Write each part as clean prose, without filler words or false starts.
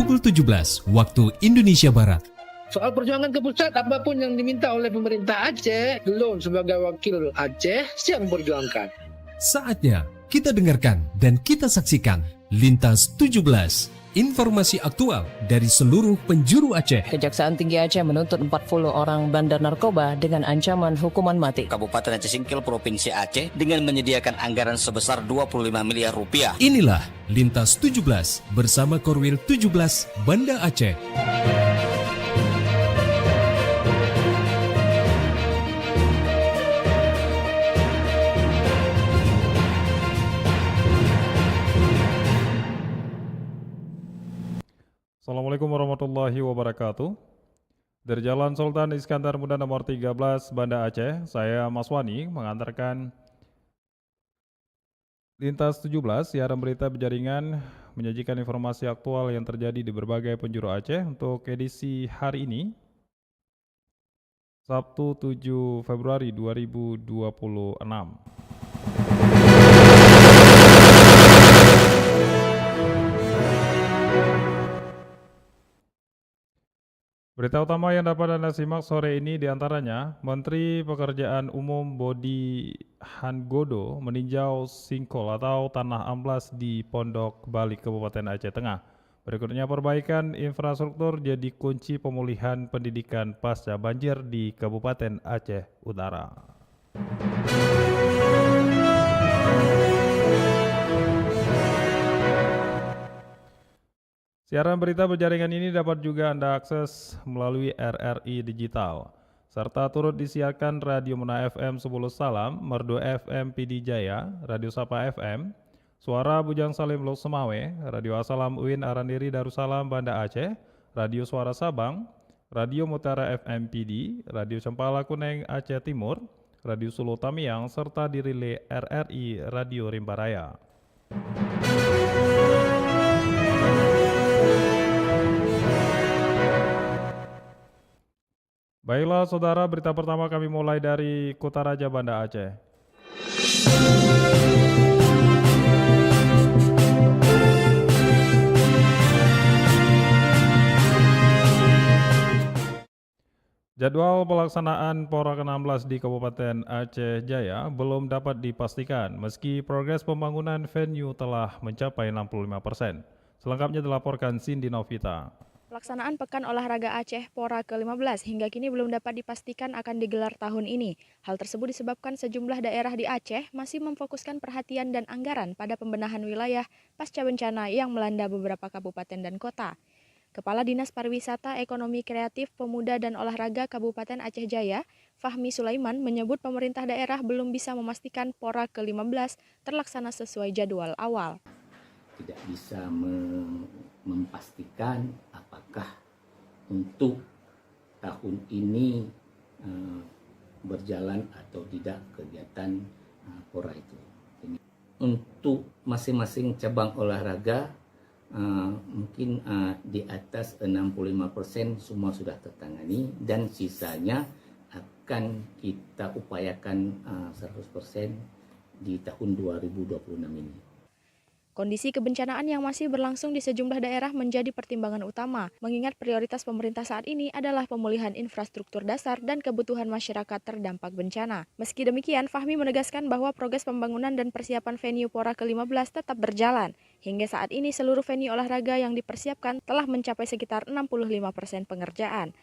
pukul 17 waktu Indonesia Barat. Soal perjuangan ke pusat, apapun yang diminta oleh pemerintah Aceh, Delon sebagai wakil Aceh siap memperjuangkan. Saatnya kita dengarkan dan kita saksikan Lintas 17. Informasi aktual dari seluruh penjuru Aceh. Kejaksaan Tinggi Aceh menuntut 40 orang bandar narkoba dengan ancaman hukuman mati. Kabupaten Aceh Singkil Provinsi Aceh dengan menyediakan anggaran sebesar 25 miliar rupiah. Inilah Lintas 17 bersama Korwil 17 Banda Aceh. Assalamualaikum warahmatullahi wabarakatuh. Dari Jalan Sultan Iskandar Muda nomor 13 Banda Aceh, saya Mas Wani mengantarkan Lintas 17 siaran berita berjaringan menyajikan informasi aktual yang terjadi di berbagai penjuru Aceh untuk edisi hari ini, Sabtu 7 Februari 2026. Berita utama yang dapat Anda simak sore ini diantaranya, Menteri Pekerjaan Umum Bodi Hangodo meninjau sinkhole atau tanah amblas di Pondok Balik, Kabupaten Aceh Tengah. Berikutnya, perbaikan infrastruktur jadi kunci pemulihan pendidikan pasca banjir di Kabupaten Aceh Utara. Siaran berita berjaringan ini dapat juga Anda akses melalui RRI Digital, serta turut disiarkan Radio Mena FM 10 Salam, Merdu FM PD Jaya, Radio Sapa FM, Suara Bujang Salim Lok Semawe, Radio Asalam UIN Arandiri Darussalam Banda Aceh, Radio Suara Sabang, Radio Mutiara FM PD, Radio Cempala Kuneng Aceh Timur, Radio Sulu Tamiang, serta dirilai RRI Radio Rimba Raya. Baiklah saudara, berita pertama kami mulai dari Kutaraja Banda Aceh. Jadwal pelaksanaan Pora ke-16 di Kabupaten Aceh Jaya belum dapat dipastikan meski progres pembangunan venue telah mencapai 65%. Selengkapnya dilaporkan Cindy Novita. Pelaksanaan Pekan Olahraga Aceh Pora ke-15 hingga kini belum dapat dipastikan akan digelar tahun ini. Hal tersebut disebabkan sejumlah daerah di Aceh masih memfokuskan perhatian dan anggaran pada pembenahan wilayah pasca bencana yang melanda beberapa kabupaten dan kota. Kepala Dinas Pariwisata, Ekonomi Kreatif, Pemuda dan Olahraga Kabupaten Aceh Jaya, Fahmi Sulaiman, menyebut pemerintah daerah belum bisa memastikan Pora ke-15 terlaksana sesuai jadwal awal. Tidak bisa memastikan apakah untuk tahun ini berjalan atau tidak kegiatan Pora itu. Untuk masing-masing cabang olahraga mungkin di atas 65% semua sudah tertangani dan sisanya akan kita upayakan 100% di tahun 2026 ini. Kondisi kebencanaan yang masih berlangsung di sejumlah daerah menjadi pertimbangan utama, mengingat prioritas pemerintah saat ini adalah pemulihan infrastruktur dasar dan kebutuhan masyarakat terdampak bencana. Meski demikian, Fahmi menegaskan bahwa progres pembangunan dan persiapan venue Pora ke-15 tetap berjalan. Hingga saat ini seluruh venue olahraga yang dipersiapkan telah mencapai sekitar 65% pengerjaan.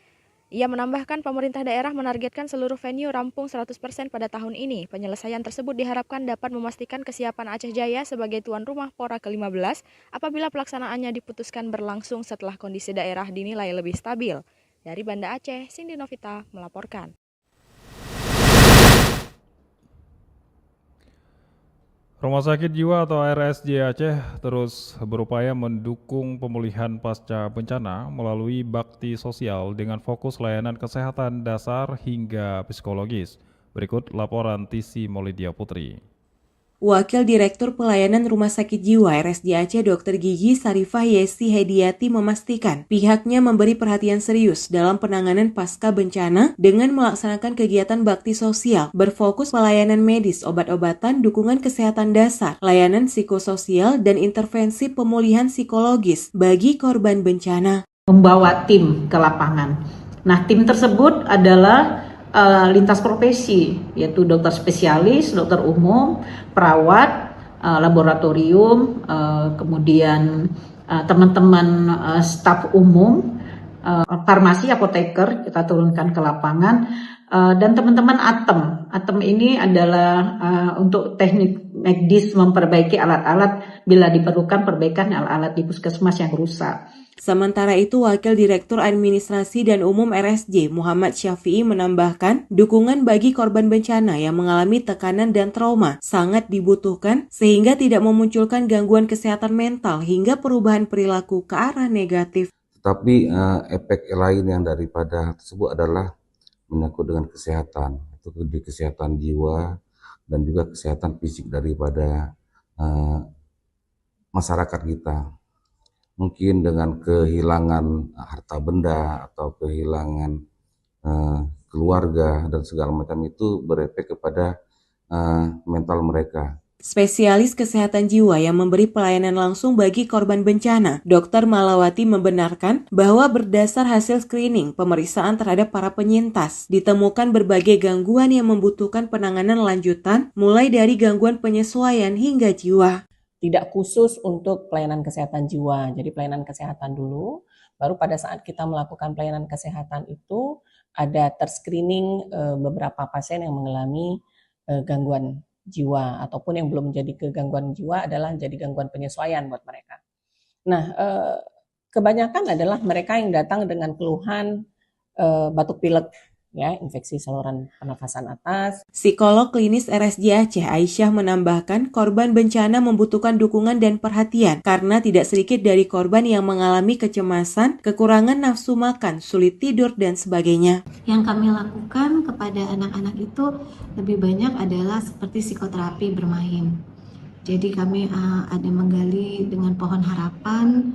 Ia menambahkan pemerintah daerah menargetkan seluruh venue rampung 100% pada tahun ini. Penyelesaian tersebut diharapkan dapat memastikan kesiapan Aceh Jaya sebagai tuan rumah Pora ke-15 apabila pelaksanaannya diputuskan berlangsung setelah kondisi daerah dinilai lebih stabil. Dari Banda Aceh, Cindy Novita melaporkan. Rumah Sakit Jiwa atau RSJ Aceh terus berupaya mendukung pemulihan pasca bencana melalui bakti sosial dengan fokus layanan kesehatan dasar hingga psikologis. Berikut laporan Tisi Maulidia Putri. Wakil Direktur Pelayanan Rumah Sakit Jiwa RSJ Aceh Dr. Gigi Sarifah Yesi Hediati memastikan pihaknya memberi perhatian serius dalam penanganan pasca bencana dengan melaksanakan kegiatan bakti sosial berfokus pelayanan medis, obat-obatan, dukungan kesehatan dasar, layanan psikososial, dan intervensi pemulihan psikologis bagi korban bencana. Membawa tim ke lapangan. Nah, tim tersebut adalah lintas profesi, yaitu dokter spesialis, dokter umum, perawat, laboratorium, kemudian teman-teman staf umum, farmasi, apoteker kita turunkan ke lapangan, dan teman-teman ATEM. ATEM ini adalah untuk teknik medis memperbaiki alat-alat bila diperlukan perbaikan alat-alat di puskesmas yang rusak. Sementara itu, Wakil Direktur Administrasi dan Umum RSJ Muhammad Syafi'i menambahkan, dukungan bagi korban bencana yang mengalami tekanan dan trauma sangat dibutuhkan sehingga tidak memunculkan gangguan kesehatan mental hingga perubahan perilaku ke arah negatif. Tapi efek lain yang daripada tersebut adalah menyangkut dengan kesehatan, itu di kesehatan jiwa dan juga kesehatan fisik daripada masyarakat kita. Mungkin dengan kehilangan harta benda atau kehilangan keluarga dan segala macam itu berefek kepada mental mereka. Spesialis kesehatan jiwa yang memberi pelayanan langsung bagi korban bencana, Dr. Malawati membenarkan bahwa berdasar hasil screening pemeriksaan terhadap para penyintas, ditemukan berbagai gangguan yang membutuhkan penanganan lanjutan, mulai dari gangguan penyesuaian hingga jiwa. Tidak khusus untuk pelayanan kesehatan jiwa. Jadi pelayanan kesehatan dulu, baru pada saat kita melakukan pelayanan kesehatan itu ada terscreening beberapa pasien yang mengalami gangguan jiwa ataupun yang belum menjadi kegangguan jiwa adalah jadi gangguan penyesuaian buat mereka. Nah, kebanyakan adalah mereka yang datang dengan keluhan batuk pilek, ya, infeksi saluran pernafasan atas. Psikolog klinis RSJ Aceh Aisyah menambahkan korban bencana membutuhkan dukungan dan perhatian karena tidak sedikit dari korban yang mengalami kecemasan, kekurangan nafsu makan, sulit tidur, dan sebagainya. Yang kami lakukan kepada anak-anak itu lebih banyak adalah seperti psikoterapi bermain. Jadi kami ada menggali dengan pohon harapan,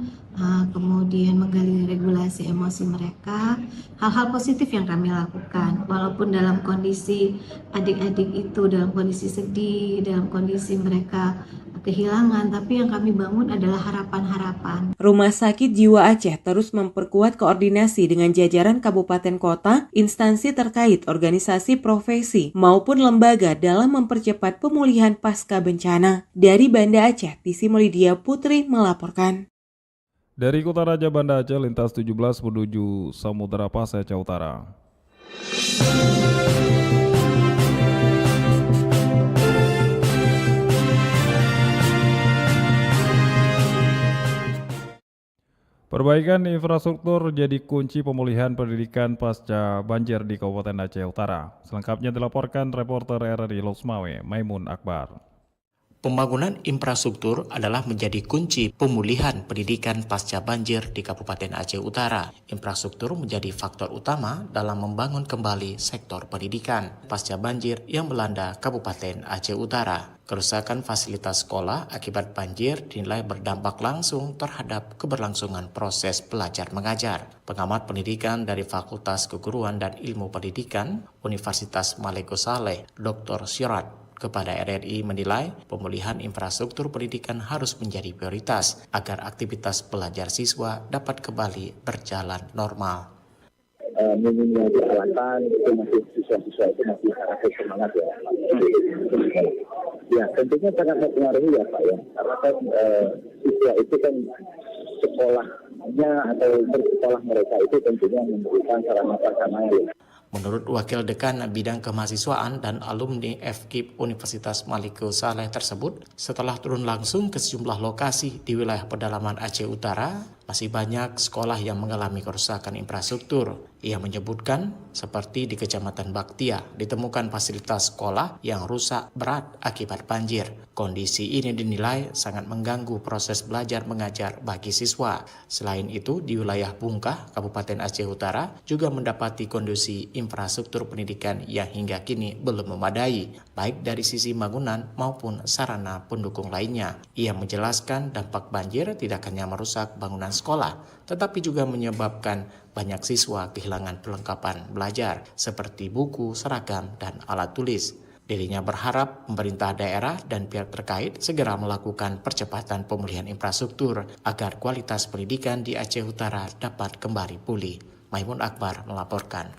kemudian menggali regulasi emosi mereka, hal-hal positif yang kami lakukan. Walaupun dalam kondisi adik-adik itu dalam kondisi sedih, dalam kondisi mereka kehilangan, tapi yang kami bangun adalah harapan-harapan. Rumah Sakit Jiwa Aceh terus memperkuat koordinasi dengan jajaran kabupaten kota, instansi terkait, organisasi profesi, maupun lembaga dalam mempercepat pemulihan pasca bencana. Dari Banda Aceh, Tisi Molidia Putri melaporkan. Dari Kota Raja Banda Aceh, lintas 17 menuju Samudera Pasai, Aceh Utara. Perbaikan infrastruktur jadi kunci pemulihan pendidikan pasca banjir di Kabupaten Aceh Utara. Selengkapnya dilaporkan reporter RRI Losmawe, Maimun Akbar. Pembangunan infrastruktur adalah menjadi kunci pemulihan pendidikan pasca banjir di Kabupaten Aceh Utara. Infrastruktur menjadi faktor utama dalam membangun kembali sektor pendidikan pasca banjir yang melanda Kabupaten Aceh Utara. Kerusakan fasilitas sekolah akibat banjir dinilai berdampak langsung terhadap keberlangsungan proses belajar mengajar. Pengamat pendidikan dari Fakultas Keguruan dan Ilmu Pendidikan Universitas Maleko Saleh, Dr. Syirat, kepada RRI menilai pemulihan infrastruktur pendidikan harus menjadi prioritas agar aktivitas belajar siswa dapat kembali berjalan normal. Minimnya peralatan itu masih siswa-siswa itu masih sangat semangat ya. Ya tentunya sangat mempengaruhi ya Pak ya, karena kan siswa itu kan sekolahnya atau bersekolah mereka itu tentunya memberikan sarana-sarana ya. Menurut Wakil Dekan Bidang Kemahasiswaan dan Alumni FKIP Universitas Maleko Saleh tersebut, setelah turun langsung ke sejumlah lokasi di wilayah pedalaman Aceh Utara, masih banyak sekolah yang mengalami kerusakan infrastruktur. Ia menyebutkan seperti di Kecamatan Baktia ditemukan fasilitas sekolah yang rusak berat akibat banjir. Kondisi ini dinilai sangat mengganggu proses belajar mengajar bagi siswa. Selain itu, di wilayah Bungkah, Kabupaten Aceh Utara juga mendapati kondisi infrastruktur pendidikan yang hingga kini belum memadai, baik dari sisi bangunan maupun sarana pendukung lainnya. Ia menjelaskan dampak banjir tidak hanya merusak bangunan sekolah, tetapi juga menyebabkan banyak siswa kehilangan perlengkapan belajar seperti buku, seragam, dan alat tulis. Dirinya berharap pemerintah daerah dan pihak terkait segera melakukan percepatan pemulihan infrastruktur agar kualitas pendidikan di Aceh Utara dapat kembali pulih. Maimun Akbar melaporkan.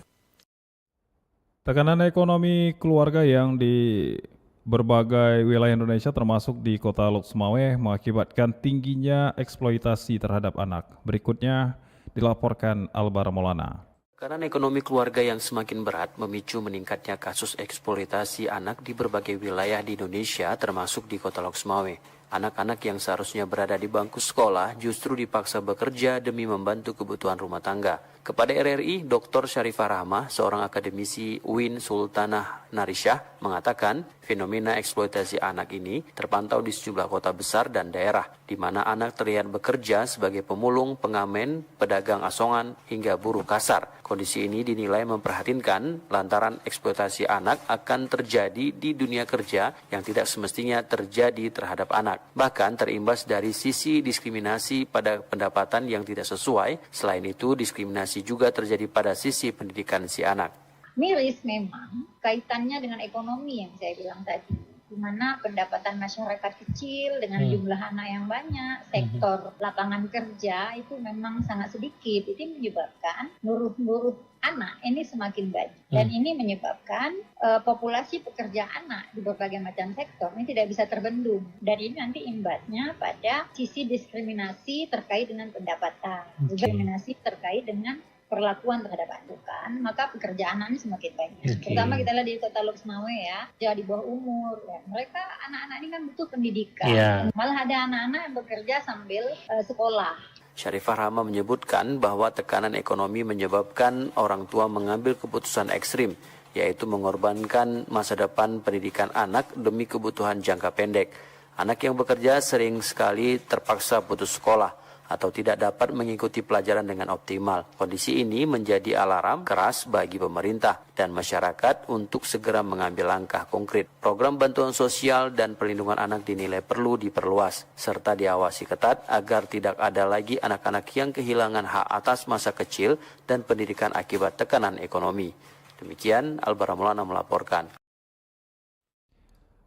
Tekanan ekonomi keluarga yang di berbagai wilayah Indonesia termasuk di Kota Lok Sumawe mengakibatkan tingginya eksploitasi terhadap anak. Berikutnya dilaporkan Albar Maulana. Tekanan ekonomi keluarga yang semakin berat memicu meningkatnya kasus eksploitasi anak di berbagai wilayah di Indonesia termasuk di Kota Lok Sumawe. Anak-anak yang seharusnya berada di bangku sekolah justru dipaksa bekerja demi membantu kebutuhan rumah tangga. Kepada RRI, Dr. Syarifah Rahmah, seorang akademisi UIN Sultanah Narisyah, mengatakan fenomena eksploitasi anak ini terpantau di sejumlah kota besar dan daerah, di mana anak terlihat bekerja sebagai pemulung, pengamen, pedagang asongan, hingga buruh kasar. Kondisi ini dinilai memprihatinkan lantaran eksploitasi anak akan terjadi di dunia kerja yang tidak semestinya terjadi terhadap anak. Bahkan terimbas dari sisi diskriminasi pada pendapatan yang tidak sesuai. Selain itu, diskriminasi juga terjadi pada sisi pendidikan si anak. Miris memang kaitannya dengan ekonomi yang saya bilang tadi, di mana pendapatan masyarakat kecil dengan jumlah anak yang banyak, sektor lapangan kerja itu memang sangat sedikit. Itu menyebabkan buruh anak ini semakin banyak, dan ini menyebabkan populasi pekerja anak di berbagai macam sektor ini tidak bisa terbendung, dan ini nanti imbasnya pada sisi diskriminasi terkait dengan pendapatan, diskriminasi terkait dengan perlakuan terhadap anak, maka pekerjaan anak ini semakin banyak. Terutama kita lihat di Kota Lok Sumawe ya, di bawah umur. Ya. Mereka anak-anak ini kan butuh pendidikan. Malah ada anak-anak yang bekerja sambil sekolah. Syarifah Rahmah menyebutkan bahwa tekanan ekonomi menyebabkan orang tua mengambil keputusan ekstrim, yaitu mengorbankan masa depan pendidikan anak demi kebutuhan jangka pendek. Anak yang bekerja sering sekali terpaksa putus sekolah atau tidak dapat mengikuti pelajaran dengan optimal. Kondisi ini menjadi alarm keras bagi pemerintah dan masyarakat untuk segera mengambil langkah konkret. Program bantuan sosial dan perlindungan anak dinilai perlu diperluas, serta diawasi ketat agar tidak ada lagi anak-anak yang kehilangan hak atas masa kecil dan pendidikan akibat tekanan ekonomi. Demikian, Albar Maulana melaporkan.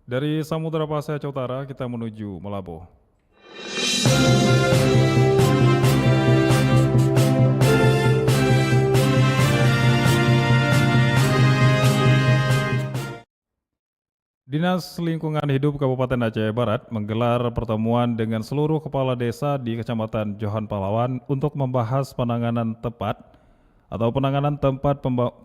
Dari Samudra Pasai Aceh Utara, kita menuju Malabo. Dinas Lingkungan Hidup Kabupaten Aceh Barat menggelar pertemuan dengan seluruh kepala desa di Kecamatan Johan Pahlawan untuk membahas penanganan tempat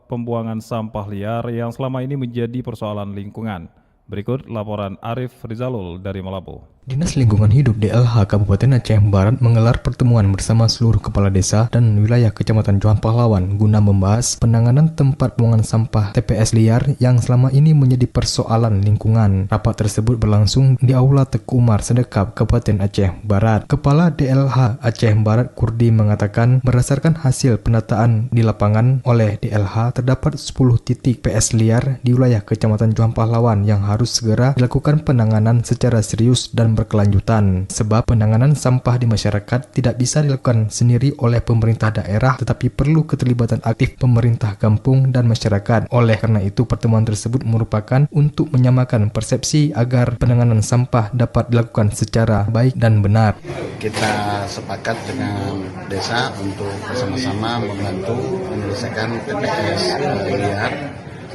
pembuangan sampah liar yang selama ini menjadi persoalan lingkungan. Berikut laporan Arif Rizalul dari Malabo. Dinas Lingkungan Hidup DLH Kabupaten Aceh Barat menggelar pertemuan bersama seluruh kepala desa dan wilayah Kecamatan Johan Pahlawan guna membahas penanganan tempat pembuangan sampah TPS liar yang selama ini menjadi persoalan lingkungan. Rapat tersebut berlangsung di Aula Teku Umar Sedekap Kabupaten Aceh Barat. Kepala DLH Aceh Barat Kurdi mengatakan berdasarkan hasil penataan di lapangan oleh DLH terdapat 10 titik PS liar di wilayah Kecamatan Johan Pahlawan yang harus segera dilakukan penanganan secara serius dan berkelanjutan, sebab penanganan sampah di masyarakat tidak bisa dilakukan sendiri oleh pemerintah daerah tetapi perlu keterlibatan aktif pemerintah kampung dan masyarakat. Oleh karena itu pertemuan tersebut merupakan untuk menyamakan persepsi agar penanganan sampah dapat dilakukan secara baik dan benar. Kita sepakat dengan desa untuk bersama-sama membantu menyelesaikan TPS liar.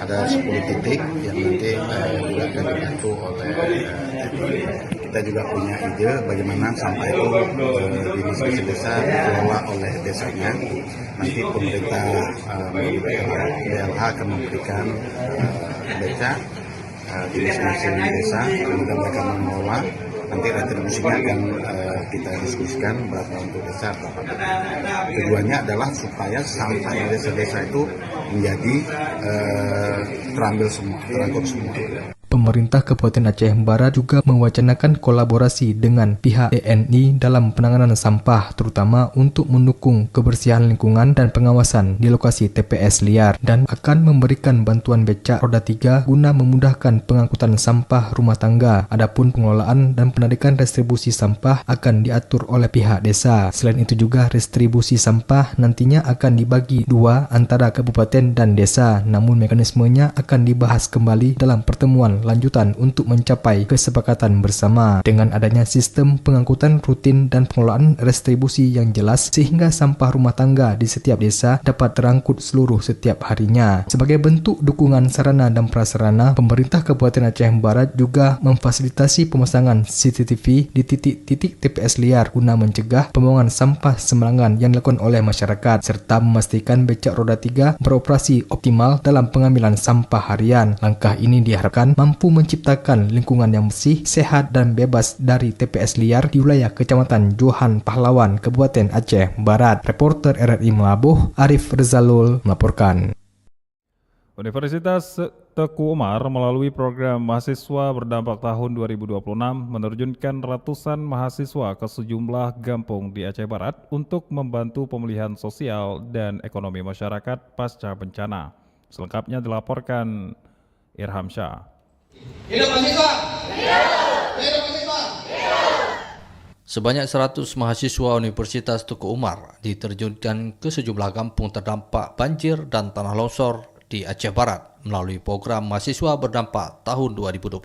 Ada 10 titik yang nanti juga akan dibantu oleh kita juga punya ide bagaimana sampah itu di diskusi desa dikelola oleh desanya. Nanti pemerintah DLH akan memberikan beca di masing-masing desa, kemudian mereka mengelola nanti retribusinya akan kita diskusikan berapa untuk desa, berapa. Tujuannya adalah supaya sampah di desa-desa itu menjadi terambil semua, terangkut semua. Pemerintah Kabupaten Aceh Barat juga mewacanakan kolaborasi dengan pihak TNI dalam penanganan sampah, terutama untuk mendukung kebersihan lingkungan dan pengawasan di lokasi TPS liar, dan akan memberikan bantuan becak roda 3 guna memudahkan pengangkutan sampah rumah tangga. Adapun pengelolaan dan penarikan restribusi sampah akan diatur oleh pihak desa. Selain itu juga restribusi sampah nantinya akan dibagi dua antara kabupaten dan desa, namun mekanismenya akan dibahas kembali dalam pertemuan lanjutan untuk mencapai kesepakatan bersama. Dengan adanya sistem pengangkutan rutin dan pengelolaan restribusi yang jelas, sehingga sampah rumah tangga di setiap desa dapat terangkut seluruh setiap harinya. Sebagai bentuk dukungan sarana dan prasarana, pemerintah Kabupaten Aceh Barat juga memfasilitasi pemasangan CCTV di titik-titik TPS liar guna mencegah pembuangan sampah sembarangan yang dilakukan oleh masyarakat, serta memastikan becak roda 3 beroperasi optimal dalam pengambilan sampah harian. Langkah ini diharapkan mampu menciptakan lingkungan yang bersih, sehat dan bebas dari TPS liar di wilayah Kecamatan Johan Pahlawan, Kabupaten Aceh Barat. Reporter RRI Melabuh, Arif Rezalul melaporkan. Universitas Teku Umar melalui program mahasiswa berdampak tahun 2026 menerjunkan ratusan mahasiswa ke sejumlah kampung di Aceh Barat untuk membantu pemulihan sosial dan ekonomi masyarakat pasca bencana. Selengkapnya dilaporkan Irham Syah. Hidup mahasiswa! Hidup mahasiswa! Sebanyak 100 mahasiswa Universitas Teku Umar diterjunkan ke sejumlah kampung terdampak banjir dan tanah longsor di Aceh Barat melalui program mahasiswa berdampak tahun 2026.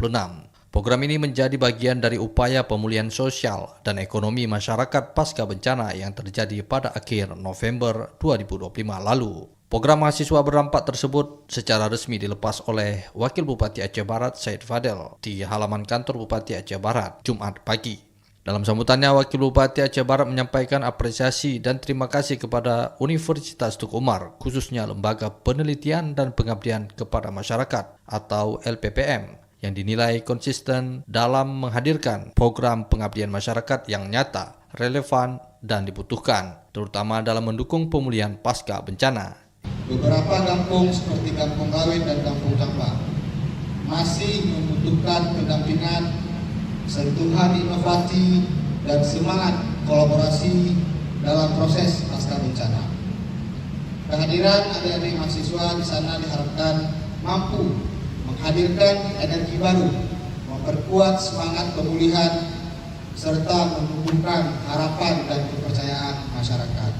Program ini menjadi bagian dari upaya pemulihan sosial dan ekonomi masyarakat pasca bencana yang terjadi pada akhir November 2025 lalu. Program mahasiswa berdampak tersebut secara resmi dilepas oleh Wakil Bupati Aceh Barat Said Fadel di halaman kantor Bupati Aceh Barat Jumat pagi. Dalam sambutannya, Wakil Bupati Aceh Barat menyampaikan apresiasi dan terima kasih kepada Universitas Teku Umar, khususnya Lembaga Penelitian dan Pengabdian kepada Masyarakat atau LPPM, yang dinilai konsisten dalam menghadirkan program pengabdian masyarakat yang nyata, relevan, dan dibutuhkan, terutama dalam mendukung pemulihan pasca bencana. Beberapa kampung seperti Kampung Kawin dan Kampung Campak masih membutuhkan pendampingan, sentuhan inovasi, dan semangat kolaborasi dalam proses pasca bencana. Kehadiran adik-adik mahasiswa di sana diharapkan mampu menghadirkan energi baru, memperkuat semangat pemulihan, serta menumbuhkan harapan dan kepercayaan masyarakat.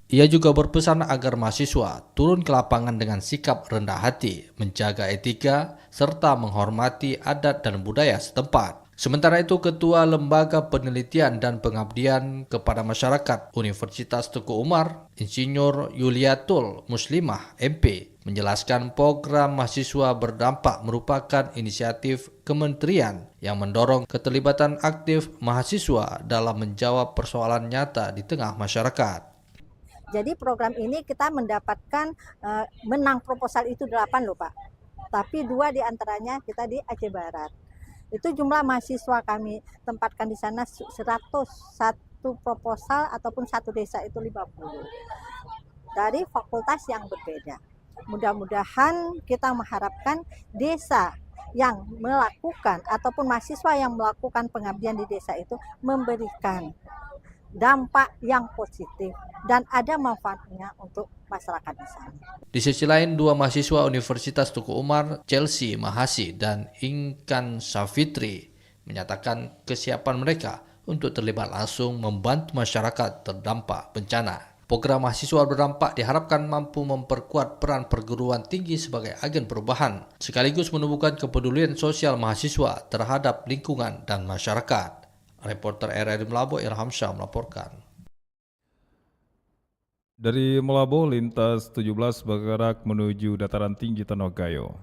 Ia juga berpesan agar mahasiswa turun ke lapangan dengan sikap rendah hati, menjaga etika, serta menghormati adat dan budaya setempat. Sementara itu, Ketua Lembaga Penelitian dan Pengabdian kepada Masyarakat Universitas Teku Umar, Insinyur Yuliatul Muslimah, MP, menjelaskan program mahasiswa berdampak merupakan inisiatif kementerian yang mendorong keterlibatan aktif mahasiswa dalam menjawab persoalan nyata di tengah masyarakat. Jadi program ini kita mendapatkan menang proposal itu 8 loh Pak. Tapi 2 diantaranya kita di Aceh Barat. Itu jumlah mahasiswa kami tempatkan di sana 101 proposal ataupun satu desa itu 50. Dari fakultas yang berbeda. Mudah-mudahan kita mengharapkan desa yang melakukan ataupun mahasiswa yang melakukan pengabdian di desa itu memberikan dampak yang positif dan ada manfaatnya untuk masyarakat di sana. Di sisi lain, 2 mahasiswa Universitas Teku Umar, Chelsea Mahasi dan Inkan Safitri, menyatakan kesiapan mereka untuk terlibat langsung membantu masyarakat terdampak bencana. Program mahasiswa berdampak diharapkan mampu memperkuat peran perguruan tinggi sebagai agen perubahan, sekaligus menumbuhkan kepedulian sosial mahasiswa terhadap lingkungan dan masyarakat. Reporter RRI Melabuh Irham Syah melaporkan. Dari Melabuh, lintas 17 bergerak menuju dataran tinggi Tanogayo.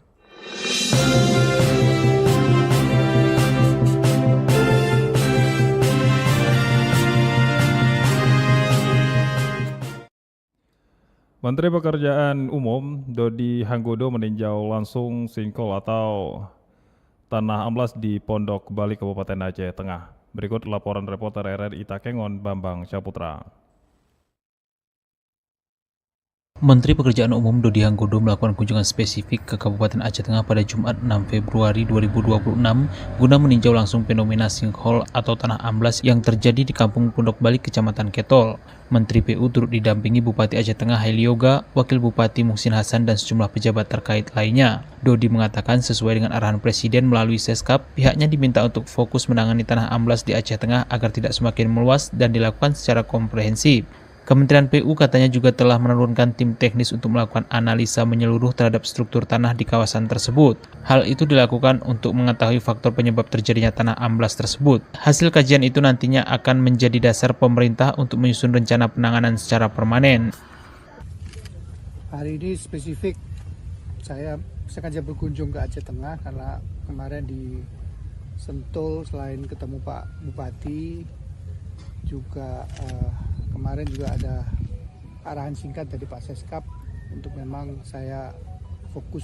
Menteri Pekerjaan Umum Dodi Hanggodo meninjau langsung sinkhole atau tanah amblas di Pondok Bali, Kabupaten Aceh Tengah. Berikut laporan reporter RRI Takengon Bambang Syaputra. Menteri Pekerjaan Umum Dodi Hanggodo melakukan kunjungan spesifik ke Kabupaten Aceh Tengah pada Jumat 6 Februari 2026 guna meninjau langsung fenomena sinkhole atau tanah amblas yang terjadi di Kampung Pondok Bali, Kecamatan Ketol. Menteri PU turut didampingi Bupati Aceh Tengah Heli Yoga, Wakil Bupati Muhsin Hasan, dan sejumlah pejabat terkait lainnya. Dodi mengatakan sesuai dengan arahan Presiden melalui Seskap, pihaknya diminta untuk fokus menangani tanah amblas di Aceh Tengah agar tidak semakin meluas dan dilakukan secara komprehensif. Kementerian PU katanya juga telah menurunkan tim teknis untuk melakukan analisa menyeluruh terhadap struktur tanah di kawasan tersebut. Hal itu dilakukan untuk mengetahui faktor penyebab terjadinya tanah amblas tersebut. Hasil kajian itu nantinya akan menjadi dasar pemerintah untuk menyusun rencana penanganan secara permanen. Hari ini spesifik saya sengaja berkunjung ke Aceh Tengah karena kemarin di Sentul selain ketemu Pak Bupati juga kemarin juga ada arahan singkat dari Pak Seskap untuk memang saya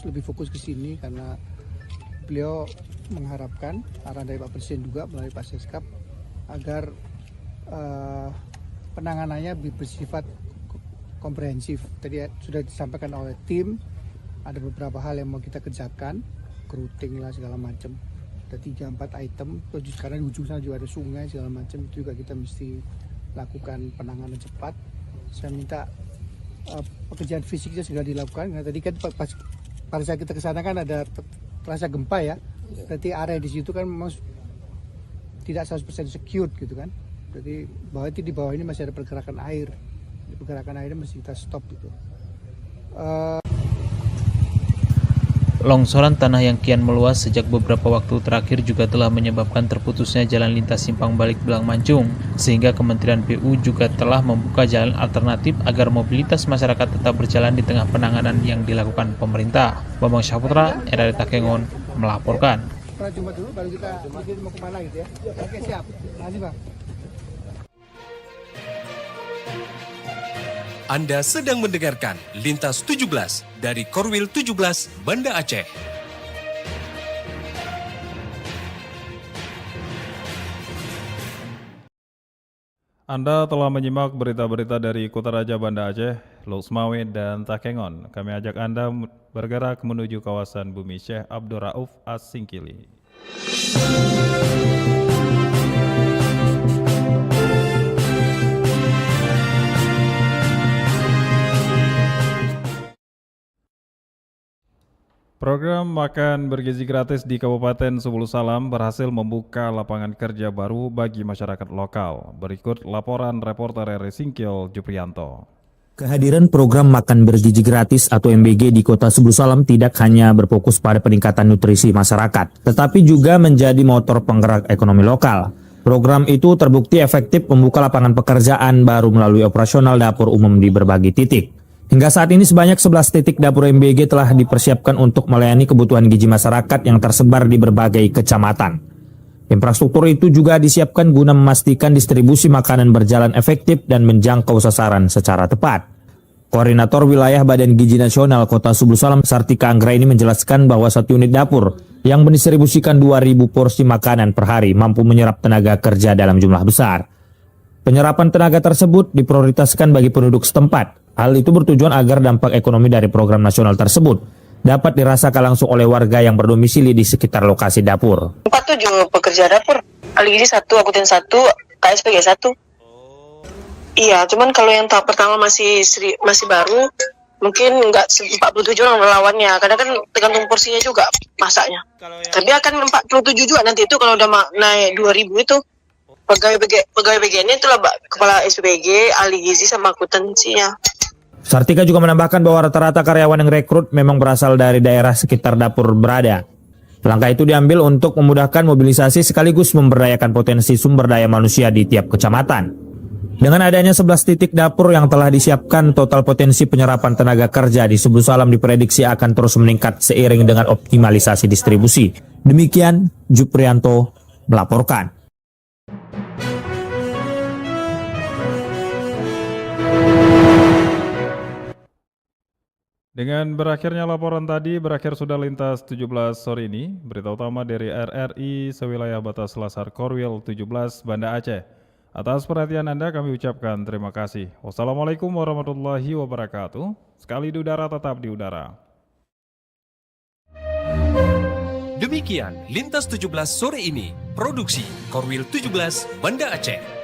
lebih fokus ke sini karena beliau mengharapkan arahan dari Pak Presiden juga melalui Pak Seskap agar penanganannya bersifat komprehensif. Tadi sudah disampaikan oleh tim, ada beberapa hal yang mau kita kerjakan, routing lah segala macam. Ada 3-4 item, karena di ujung sana juga ada sungai segala macam, itu juga kita mesti lakukan penanganan cepat. Saya minta pekerjaan fisiknya segera dilakukan. Nah, tadi kan pada saat kita kesana kan ada terasa gempa ya. Berarti area di situ kan memang tidak 100% secure gitu kan. Jadi di bawah ini masih ada pergerakan air. Pergerakan airnya mesti kita stop gitu. Longsoran tanah yang kian meluas sejak beberapa waktu terakhir juga telah menyebabkan terputusnya jalan lintas simpang balik Belang Mancung, sehingga Kementerian PU juga telah membuka jalan alternatif agar mobilitas masyarakat tetap berjalan di tengah penanganan yang dilakukan pemerintah. Bambang Syaputra, RRI Takengon, melaporkan. Jumpa dulu baru kita mau kemana gitu ya. Oke, siap. Makasih Bang. Anda sedang mendengarkan Lintas 17 dari Korwil 17 Banda Aceh. Anda telah menyimak berita-berita dari Kutaraja Banda Aceh, Loksmawe, dan Takengon. Kami ajak Anda bergerak menuju kawasan Bumi Syekh Abdul Rauf As-Singkili. Program makan bergizi gratis di Kabupaten Sebulu Salam berhasil membuka lapangan kerja baru bagi masyarakat lokal. Berikut laporan reporter RRI Singkil, Juprianto. Kehadiran program makan bergizi gratis atau MBG di Kota Sebulu Salam tidak hanya berfokus pada peningkatan nutrisi masyarakat, tetapi juga menjadi motor penggerak ekonomi lokal. Program itu terbukti efektif membuka lapangan pekerjaan baru melalui operasional dapur umum di berbagai titik. Hingga saat ini sebanyak 11 titik dapur MBG telah dipersiapkan untuk melayani kebutuhan gizi masyarakat yang tersebar di berbagai kecamatan. Infrastruktur itu juga disiapkan guna memastikan distribusi makanan berjalan efektif dan menjangkau sasaran secara tepat. Koordinator Wilayah Badan Gizi Nasional Kota Sebulu Salam, Sartika Anggraini menjelaskan bahwa satu unit dapur yang mendistribusikan 2.000 porsi makanan per hari mampu menyerap tenaga kerja dalam jumlah besar. Penyerapan tenaga tersebut diprioritaskan bagi penduduk setempat. Hal itu bertujuan agar dampak ekonomi dari program nasional tersebut dapat dirasakan langsung oleh warga yang berdomisili di sekitar lokasi dapur. 47 pekerja dapur, ahli gizi 1, akuntan 1, KSPG 1. Iya, cuman kalau yang tahap pertama masih baru, mungkin nggak 47 orang relawannya, karena kan tergantung porsinya juga masaknya. Tapi akan 47 juga nanti itu kalau udah naik 2.000 itu. Pegawai BGN itulah kepala SPG, ahli gizi sama akuntansinya. Sartika juga menambahkan bahwa rata-rata karyawan yang rekrut memang berasal dari daerah sekitar dapur berada. Langkah itu diambil untuk memudahkan mobilisasi sekaligus memberdayakan potensi sumber daya manusia di tiap kecamatan. Dengan adanya 11 titik dapur yang telah disiapkan, total potensi penyerapan tenaga kerja di Sebulu Salam diprediksi akan terus meningkat seiring dengan optimalisasi distribusi. Demikian, Juprianto melaporkan. Dengan berakhirnya laporan tadi, berakhir sudah Lintas 17 sore ini. Berita utama dari RRI sewilayah batas Selasar Korwil 17 Banda Aceh. Atas perhatian Anda kami ucapkan terima kasih. Wassalamualaikum warahmatullahi wabarakatuh. Sekali di udara tetap di udara. Demikian Lintas 17 sore ini. Produksi Korwil 17 Banda Aceh.